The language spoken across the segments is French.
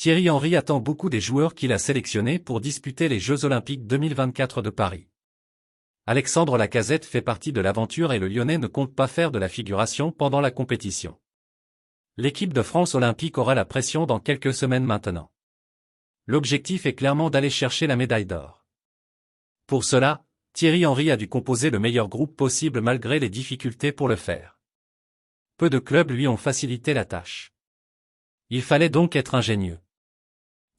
Thierry Henry attend beaucoup des joueurs qu'il a sélectionnés pour disputer les Jeux Olympiques 2024 de Paris. Alexandre Lacazette fait partie de l'aventure et le Lyonnais ne compte pas faire de la figuration pendant la compétition. L'équipe de France olympique aura la pression dans quelques semaines maintenant. L'objectif est clairement d'aller chercher la médaille d'or. Pour cela, Thierry Henry a dû composer le meilleur groupe possible malgré les difficultés pour le faire. Peu de clubs lui ont facilité la tâche. Il fallait donc être ingénieux.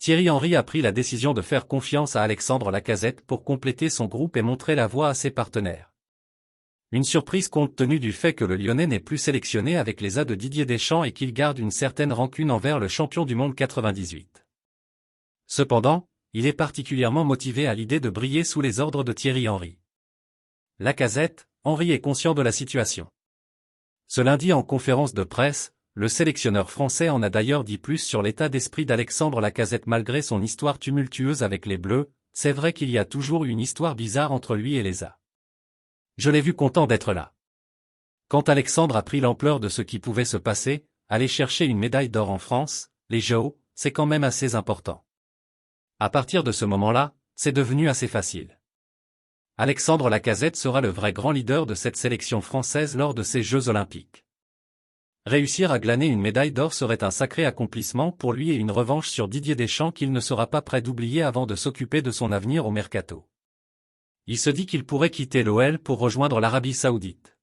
Thierry Henry a pris la décision de faire confiance à Alexandre Lacazette pour compléter son groupe et montrer la voie à ses partenaires. Une surprise compte tenu du fait que le Lyonnais n'est plus sélectionné avec les A de Didier Deschamps et qu'il garde une certaine rancune envers le champion du monde 98. Cependant, il est particulièrement motivé à l'idée de briller sous les ordres de Thierry Henry. Lacazette, Henry est conscient de la situation. Ce lundi en conférence de presse, le sélectionneur français en a d'ailleurs dit plus sur l'état d'esprit d'Alexandre Lacazette malgré son histoire tumultueuse avec les Bleus. C'est vrai qu'il y a toujours eu une histoire bizarre entre lui et les A. Je l'ai vu content d'être là. Quand Alexandre a pris l'ampleur de ce qui pouvait se passer, aller chercher une médaille d'or en France, les JO, c'est quand même assez important. À partir de ce moment-là, c'est devenu assez facile. Alexandre Lacazette sera le vrai grand leader de cette sélection française lors de ces Jeux Olympiques. Réussir à glaner une médaille d'or serait un sacré accomplissement pour lui et une revanche sur Didier Deschamps qu'il ne sera pas prêt d'oublier avant de s'occuper de son avenir au mercato. Il se dit qu'il pourrait quitter l'OL pour rejoindre l'Arabie Saoudite.